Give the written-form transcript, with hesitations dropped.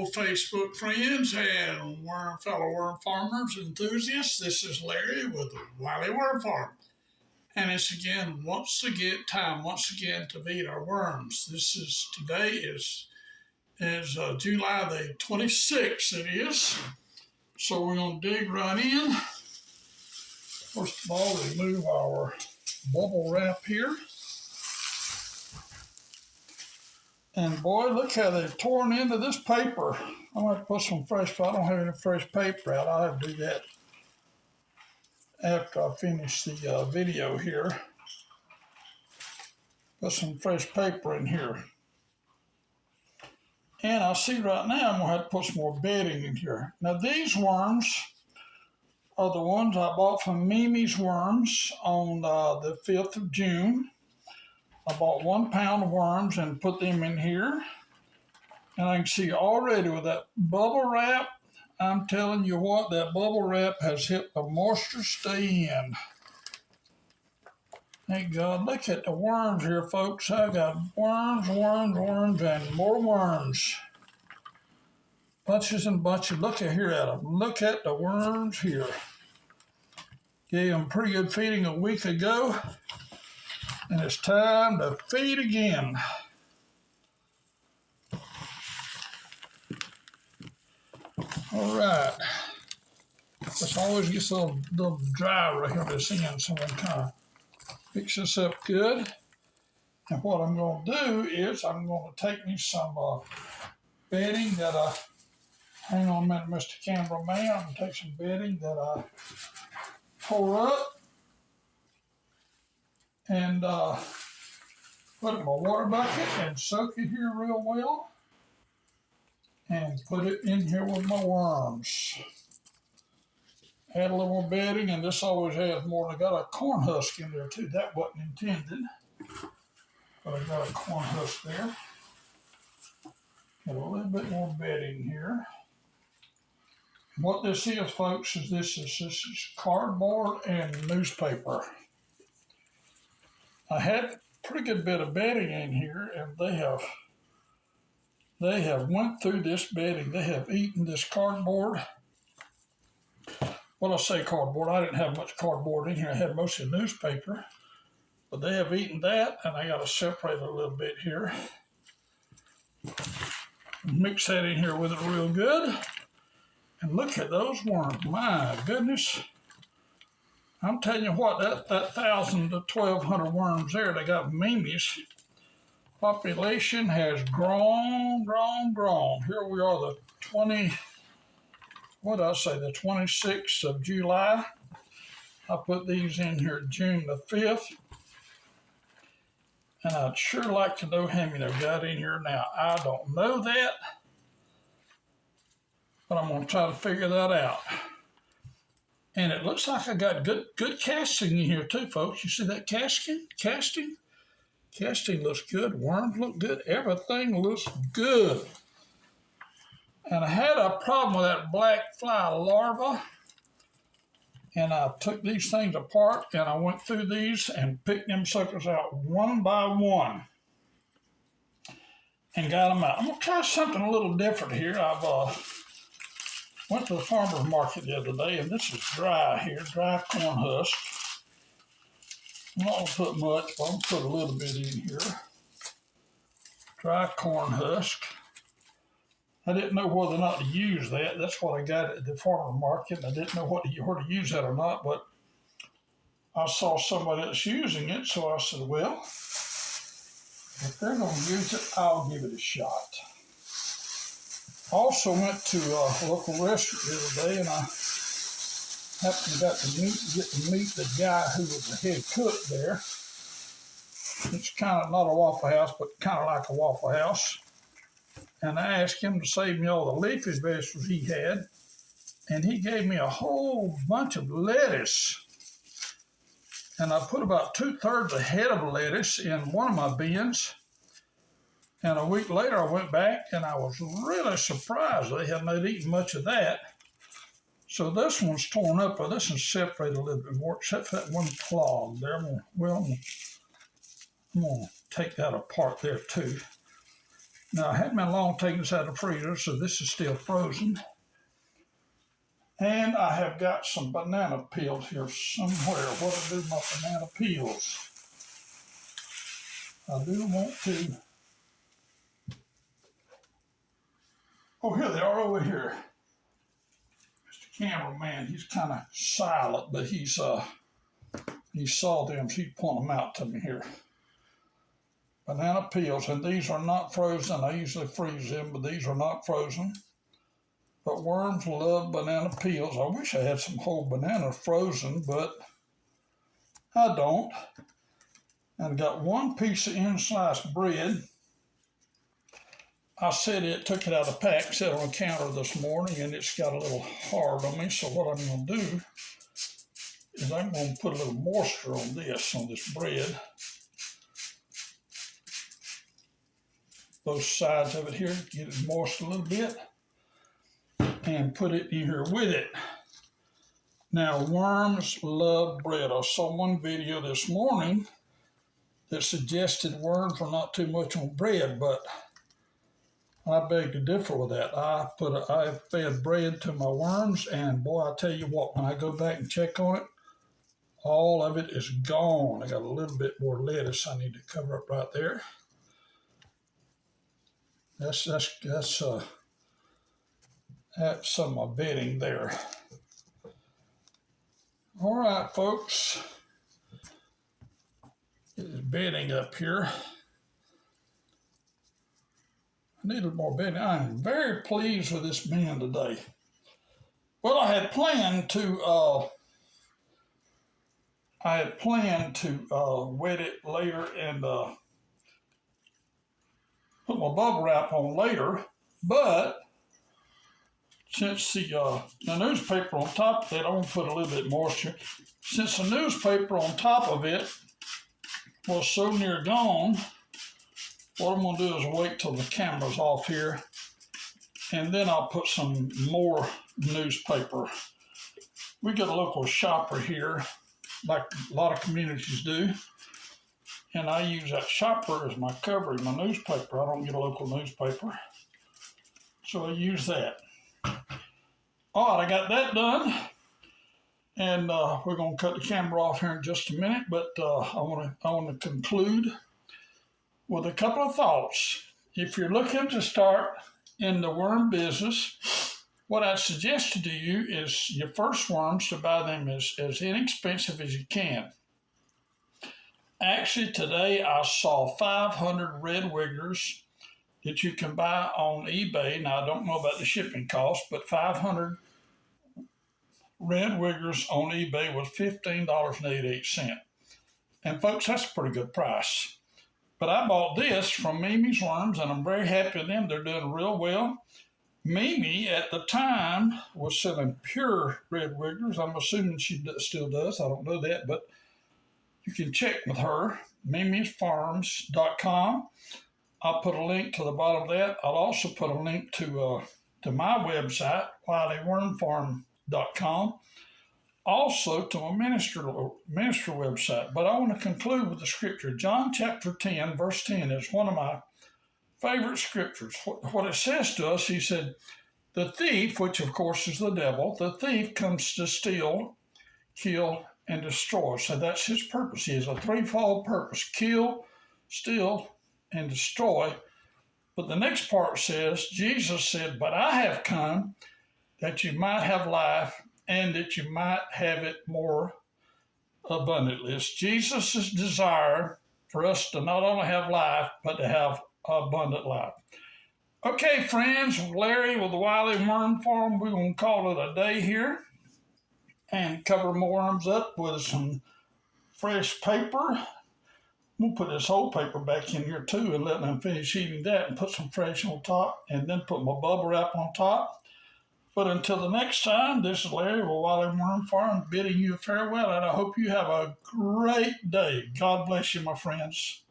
Hello, Facebook friends and fellow worm farmers enthusiasts. This is Larry with the Wiley Worm Farm. And it's once again to feed our worms. Today is July the 26th, it is. So we're going to dig right in. First of all, remove our bubble wrap here. And boy, look how they've torn into this paper. I'm going to put some fresh, I don't have any fresh paper out. I'll have to do that after I finish the video here. Put some fresh paper in here. And I see right now I'm going to have to put some more bedding in here. Now these worms are the ones I bought from Mimi's Worms on the 5th of June. I bought 1 pound of worms and put them in here. And I can see already with that bubble wrap, I'm telling you what, that bubble wrap has helped the moisture stay in. Thank God. Look at the worms here, folks. I got worms, and more worms. Bunches and bunches. Look at here at them. Look at the worms here. Gave them pretty good feeding a week ago. And it's time to feed again. All right. This always gets a little dry right here at this end, so I'm kind of fix this up good. And what I'm going to do is I'm going to take me some bedding that hang on a minute, Mr. Cameraman. I'm going to take some bedding that I tore up. And put it in my water bucket and soak it here real well. And put it in here with my worms. Add a little more bedding, and this always has more. I got a corn husk in there too. That wasn't intended, but I got a corn husk there. Got a little bit more bedding here. What this is, folks, is this is cardboard and newspaper. I had a pretty good bit of bedding in here, and they have went through this bedding. They have eaten this cardboard. Well, I say cardboard. I didn't have much cardboard in here. I had mostly newspaper, but they have eaten that, and I got to separate it a little bit here. Mix that in here with it real good, and look at those worms. My goodness. I'm telling you what, that 1,000 to 1,200 worms there they got Mimi's population has grown. Here we are, the 26th of July. I put these in here June the 5th. And I'd sure like to know how many I've got in here now. I don't know that, but I'm going to try to figure that out. And it looks like I got good casting in here too, folks. You see that casting? Casting looks good. Worms look good. Everything looks good. And I had a problem with that black fly larva. And I took these things apart and I went through these and picked them suckers out one by one. And got them out. I'm going to try something a little different here. I've went to the farmer's market the other day, and this is dry here, dry corn husk. I'm not going to put much, but I'm going to put a little bit in here. Dry corn husk. I didn't know whether or not to use that. That's what I got at the farmer's market, and I didn't know where to use that or not, but I saw somebody else using it, so I said, well, if they're going to use it, I'll give it a shot. I also went to a local restaurant the other day, and I happened to get to meet the guy who was the head cook there. It's kind of not a Waffle House, but kind of like a Waffle House. And I asked him to save me all the leafy vegetables he had, and he gave me a whole bunch of lettuce. And I put about 2/3 a head of lettuce in one of my bins. And a week later, I went back, and I was really surprised they had not eaten much of that. So this one's torn up, but this one's separated a little bit more, except for that one clog there. I'm going to take that apart there, too. Now, I hadn't been long taking this out of the freezer, so this is still frozen. And I have got some banana peels here somewhere. What do I do with my banana peels? I do want to. Oh, here they are over here. Mr. Cameraman, he's kind of silent, but he saw them, so he point them out to me here. Banana peels, and these are not frozen. I usually freeze them, but these are not frozen. But worms love banana peels. I wish I had some whole bananas frozen, but I don't. And I got one piece of in-sliced bread. I took it out of the pack, set on the counter this morning, and it's got a little hard on me. So what I'm going to do is I'm going to put a little moisture on this bread. Both sides of it here, get it moist a little bit, and put it in here with it. Now, worms love bread. I saw one video this morning that suggested worms are not too much on bread, but I beg to differ with that. I fed bread to my worms, and boy, I tell you what, when I go back and check on it, all of it is gone. I got a little bit more lettuce I need to cover up right there. That's some of my bedding there. All right, folks. Get this bedding up here. I need a little more bedding. I am very pleased with this bin today. Well, I had planned to wet it later and put my bubble wrap on later, but since the newspaper on top of it, I want to put a little bit moisture. Since the newspaper on top of it was so near gone, what I'm going to do is wait till the camera's off here, and then I'll put some more newspaper. We got a local shopper here, like a lot of communities do, and I use that shopper as my cover in my newspaper. I don't get a local newspaper, so I use that. All right, I got that done, and we're going to cut the camera off here in just a minute, but I want to conclude with a couple of thoughts. If you're looking to start in the worm business, what I'd suggest to you is your first worms to buy them as inexpensive as you can. Actually, today I saw 500 red wigglers that you can buy on eBay. Now, I don't know about the shipping cost, but 500 red wigglers on eBay was $15.88. And folks, that's a pretty good price. But I bought this from Mimi's Worms, and I'm very happy with them. They're doing real well. Mimi, at the time, was selling pure red wigglers. I'm assuming she still does. I don't know that, but you can check with her, mimisfarms.com. I'll put a link to the bottom of that. I'll also put a link to my website, wileywormfarm.com. Also to a ministry website. But I want to conclude with the scripture. John chapter 10, verse 10 is one of my favorite scriptures. What it says to us, he said, the thief, which of course is the devil, the thief comes to steal, kill, and destroy. So that's his purpose. He has a threefold purpose: kill, steal, and destroy. But the next part says, Jesus said, but I have come that you might have life and that you might have it more abundantly. It's Jesus' desire for us to not only have life, but to have abundant life. Okay, friends, Larry with the Wiley Worm Farm, we're going to call it a day here and cover more worms up with some fresh paper. We'll put this whole paper back in here too and let them finish eating that and put some fresh on top and then put my bubble wrap on top. But until the next time, this is Larry with Wiley Worm Farm bidding you farewell, and I hope you have a great day. God bless you, my friends.